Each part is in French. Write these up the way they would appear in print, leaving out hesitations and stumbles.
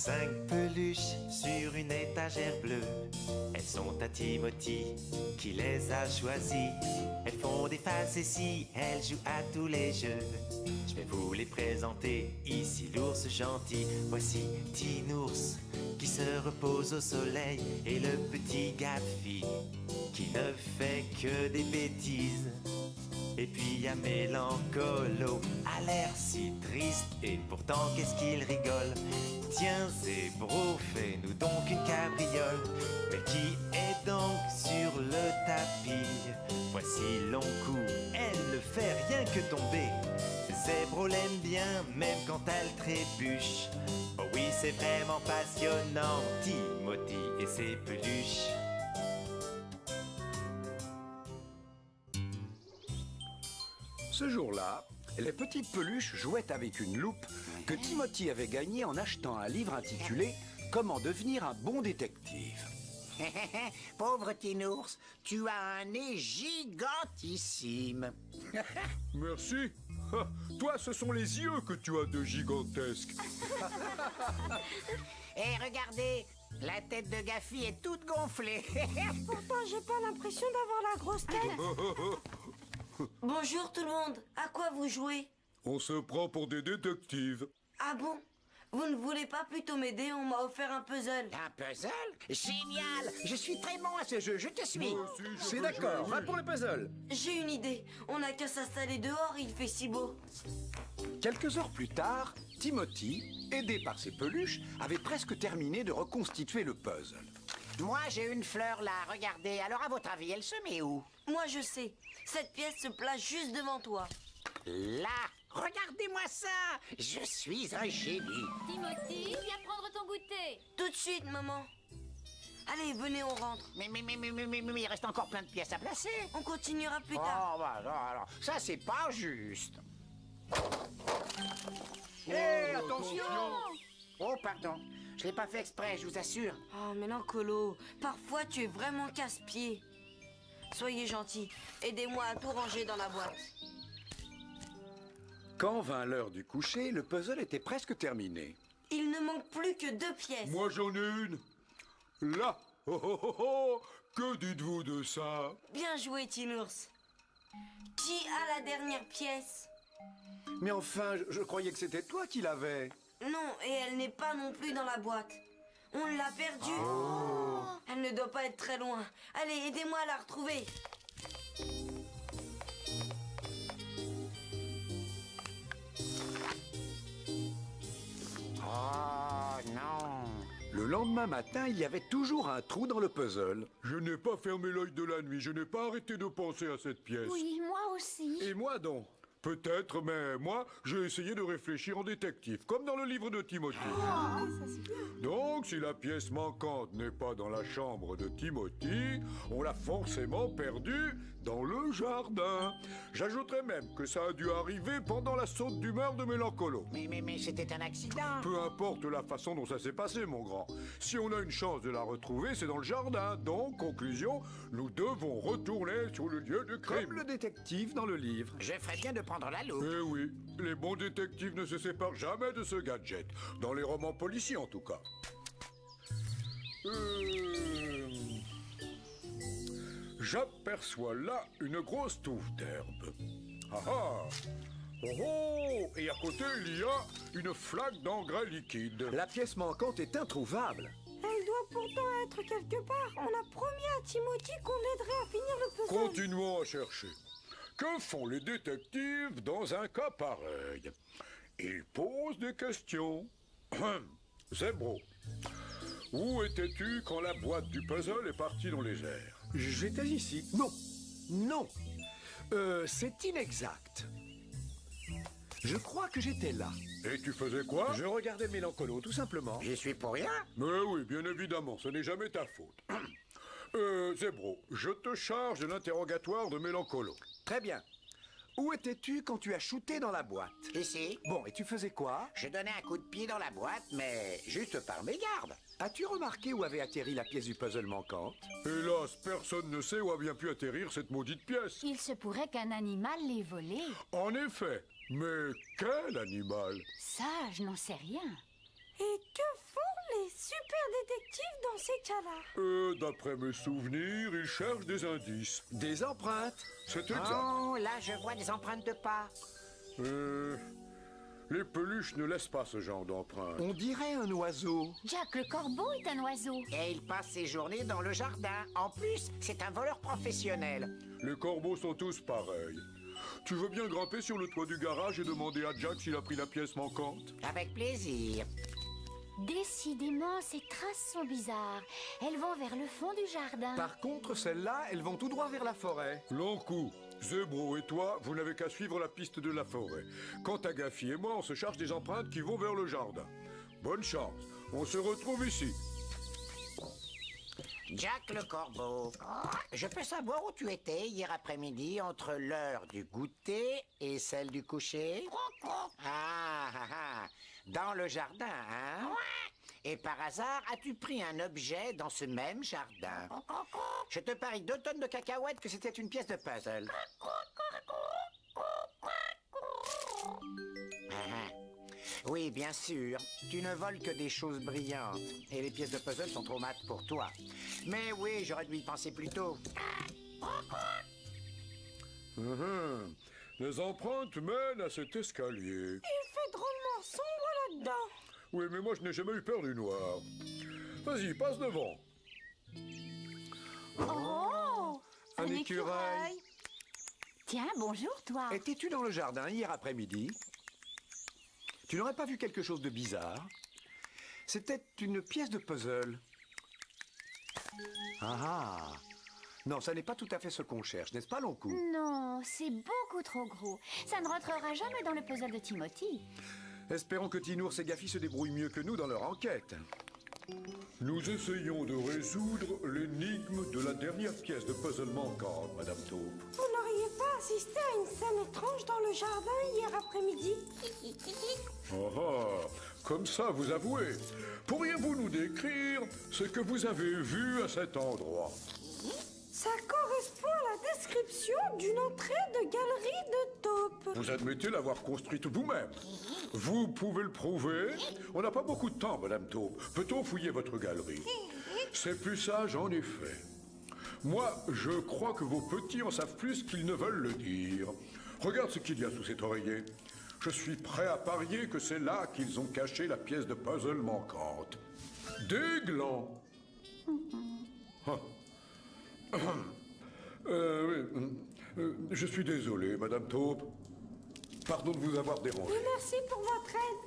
5 peluches sur une étagère bleue. Elles sont à Timothy qui les a choisies. Elles font des facéties, elles jouent à tous les jeux. Je vais vous les présenter, ici l'ours gentil. Voici Tinours qui se repose au soleil, et le petit Gaffy qui ne fait que des bêtises. Et puis y a Mélancolo, a l'air si triste, et pourtant qu'est-ce qu'il rigole. Tiens Zébro, fais-nous donc une cabriole. Mais qui est donc sur le tapis? Voici long cou, elle ne fait rien que tomber. Zébro l'aime bien, même quand elle trébuche. Oh oui, c'est vraiment passionnant, Timothy et ses peluches. Ce jour-là, les petites peluches jouaient avec une loupe que Timothy avait gagnée en achetant un livre intitulé « Comment devenir un bon détective ». Pauvre Tinours, tu as un nez gigantissime. Merci. Toi, ce sont les yeux que tu as de gigantesques. Et regardez, la tête de Gaffy est toute gonflée. Pourtant, j'ai pas l'impression d'avoir la grosse tête. Bonjour tout le monde, à quoi vous jouez? On se prend pour des détectives. Ah bon? Vous ne voulez pas plutôt m'aider? On m'a offert un puzzle. Un puzzle? Génial! Je suis très bon à ce jeu, je te suis. C'est d'accord, va pour le puzzle. J'ai une idée, on n'a qu'à s'installer dehors, il fait si beau. Quelques heures plus tard, Timothy, aidé par ses peluches, avait presque terminé de reconstituer le puzzle. Moi, j'ai une fleur là, regardez. Alors, à votre avis, elle se met où? Moi je sais, cette pièce se place juste devant toi. Là! Regardez-moi ça! Je suis un génie. Timothy, viens prendre ton goûter. Tout de suite, maman. Allez, venez, on rentre. Mais il reste encore plein de pièces à placer. On continuera plus tard. Oh, bah non, alors, ça, c'est pas juste. Attention! Oh, pardon. Je l'ai pas fait exprès, je vous assure. Oh, Mélancolo, parfois tu es vraiment casse-pied. Soyez gentil, aidez-moi à tout ranger dans la boîte. Quand vint l'heure du coucher, le puzzle était presque terminé. Il ne manque plus que 2 pièces. Moi, j'en ai une. Là. Oh, oh, oh, oh. Que dites-vous de ça? Bien joué, Tinours. Qui a la dernière pièce? Mais enfin, je croyais que c'était toi qui l'avais. Non, et elle n'est pas non plus dans la boîte. On l'a perdue. Oh. Elle ne doit pas être très loin. Allez, aidez-moi à la retrouver. Oh, non. Le lendemain matin, il y avait toujours un trou dans le puzzle. Je n'ai pas fermé l'œil de la nuit. Je n'ai pas arrêté de penser à cette pièce. Oui, moi aussi. Et moi donc? Peut-être, mais moi, j'ai essayé de réfléchir en détective, comme dans le livre de Timothy. Donc, si la pièce manquante n'est pas dans la chambre de Timothy, on l'a forcément perdue dans le jardin. J'ajouterais même que ça a dû arriver pendant la saute d'humeur de Mélancolo. Mais c'était un accident. Peu importe la façon dont ça s'est passé, mon grand. Si on a une chance de la retrouver, c'est dans le jardin. Donc, conclusion, nous devons retourner sur le lieu du crime. Comme le détective dans le livre. Je ferais bien de prendre la loupe. Eh oui, les bons détectives ne se séparent jamais de ce gadget. Dans les romans policiers, en tout cas. J'aperçois là une grosse touffe d'herbe. Ah ah! Oh oh! Et à côté, il y a une flaque d'engrais liquide. La pièce manquante est introuvable. Elle doit pourtant être quelque part. On a promis à Timothy qu'on l'aiderait à finir le puzzle. Continuons à chercher. Que font les détectives dans un cas pareil? Ils posent des questions. Zébro, où étais-tu quand la boîte du puzzle est partie dans les airs? J'étais ici. Non. C'est inexact. Je crois que j'étais là. Et tu faisais quoi? Je regardais Mélancolo, tout simplement. J'y suis pour rien. Mais oui, bien évidemment, ce n'est jamais ta faute. Zébro, je te charge de l'interrogatoire de Mélancolo. Très bien. Où étais-tu quand tu as shooté dans la boîte? Ici. Bon, et tu faisais quoi? Je donnais un coup de pied dans la boîte, mais juste par mégarde. As-tu remarqué où avait atterri la pièce du puzzle manquante? Hélas, personne ne sait où a bien pu atterrir cette maudite pièce. Il se pourrait qu'un animal l'ait volée. En effet, mais quel animal? Ça, je n'en sais rien. Et que font les super détectives dans ces cas-là? D'après mes souvenirs, ils cherchent des indices. Des empreintes. C'est exact. Oh, là, je vois des empreintes de pas. Les peluches ne laissent pas ce genre d'empreintes. On dirait un oiseau. Jack le corbeau est un oiseau. Et il passe ses journées dans le jardin. En plus, c'est un voleur professionnel. Les corbeaux sont tous pareils. Tu veux bien grimper sur le toit du garage et demander à Jack s'il a pris la pièce manquante? Avec plaisir. Décidément, ces traces sont bizarres. Elles vont vers le fond du jardin. Par contre, celles-là, elles vont tout droit vers la forêt. Long coup. Zebro et toi, vous n'avez qu'à suivre la piste de la forêt. Quant à Gaffy et moi, on se charge des empreintes qui vont vers le jardin. Bonne chance. On se retrouve ici. Jack le corbeau, je peux savoir où tu étais hier après-midi entre l'heure du goûter et celle du coucher? Dans le jardin, hein? Et par hasard, as-tu pris un objet dans ce même jardin? Je te parie 2 tonnes de cacahuètes que c'était une pièce de puzzle. Oui, bien sûr. Tu ne voles que des choses brillantes. Et les pièces de puzzle sont trop mates pour toi. Mais oui, j'aurais dû y penser plus tôt. Les empreintes mènent à cet escalier. Il fait drôlement sombre là-dedans. Oui, mais moi, je n'ai jamais eu peur du noir. Vas-y, passe devant. Oh! Un écureuil. Tiens, bonjour, toi. Étais-tu dans le jardin hier après-midi? Tu n'aurais pas vu quelque chose de bizarre? C'était une pièce de puzzle. Non, ça n'est pas tout à fait ce qu'on cherche, n'est-ce pas, Loncoup? Non, c'est beaucoup trop gros. Ça ne rentrera jamais dans le puzzle de Timothy. Espérons que Tinours et Gaffy se débrouillent mieux que nous dans leur enquête. Nous essayons de résoudre l'énigme de la dernière pièce de puzzle manquante, Madame Taupe. Vous n'auriez pas assisté à une scène étrange dans le jardin hier après-midi? Comme ça, vous avouez. Pourriez-vous nous décrire ce que vous avez vu à cet endroit? Ça correspond à la description d'une entrée de galerie de taupe. Vous admettez l'avoir construite vous-même. Vous pouvez le prouver? On n'a pas beaucoup de temps, Madame Taupe. Peut-on fouiller votre galerie? C'est plus sage, en effet. Moi, je crois que vos petits en savent plus qu'ils ne veulent le dire. Regarde ce qu'il y a sous cet oreiller. Je suis prêt à parier que c'est là qu'ils ont caché la pièce de puzzle manquante. Des glands. Je suis désolé, Madame Taupe. Pardon de vous avoir dérangé. Et merci pour votre aide.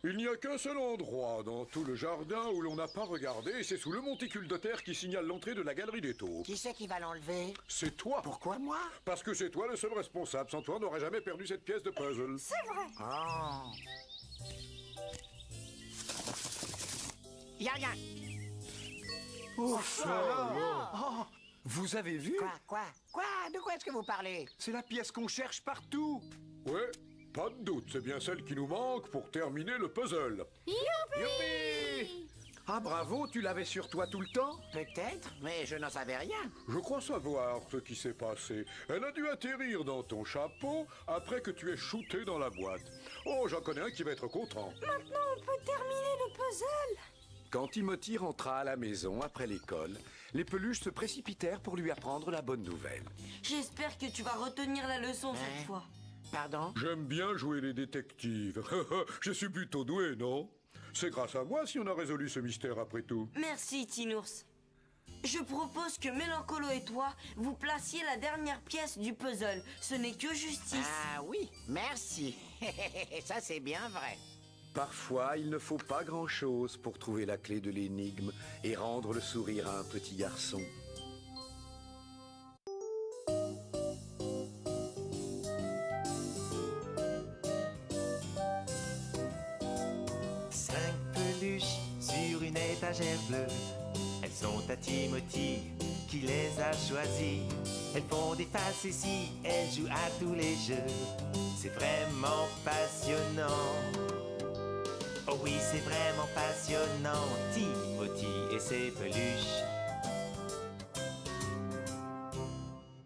Il n'y a qu'un seul endroit dans tout le jardin où l'on n'a pas regardé, et c'est sous le monticule de terre qui signale l'entrée de la galerie des taupes. Qui c'est qui va l'enlever? C'est toi. Pourquoi moi? Parce que c'est toi le seul responsable. Sans toi, on n'aurait jamais perdu cette pièce de puzzle. C'est vrai. Oh. Y a rien. Vous avez vu? Quoi? De quoi est-ce que vous parlez? C'est la pièce qu'on cherche partout. Ouais, pas de doute, c'est bien celle qui nous manque pour terminer le puzzle. Youpi! Ah bravo, tu l'avais sur toi tout le temps? Peut-être, mais je n'en savais rien. Je crois savoir ce qui s'est passé. Elle a dû atterrir dans ton chapeau après que tu aies shooté dans la boîte. Oh, j'en connais un qui va être content. Maintenant, on peut terminer le puzzle. Quand Timothy rentra à la maison après l'école, les peluches se précipitèrent pour lui apprendre la bonne nouvelle. J'espère que tu vas retenir la leçon cette fois. Pardon? J'aime bien jouer les détectives. Je suis plutôt doué, non? C'est grâce à moi si on a résolu ce mystère après tout. Merci, Tinours. Je propose que Mélancolo et toi, vous placiez la dernière pièce du puzzle. Ce n'est que justice. Ah oui, merci. Ça, c'est bien vrai. Parfois, il ne faut pas grand-chose pour trouver la clé de l'énigme et rendre le sourire à un petit garçon. Cinq peluches sur une étagère bleue. Elles sont à Timothy qui les a choisies. Elles font des facéties, elles jouent à tous les jeux. C'est vraiment passionnant. Oh oui, c'est vraiment passionnant. Timothy et ses peluches.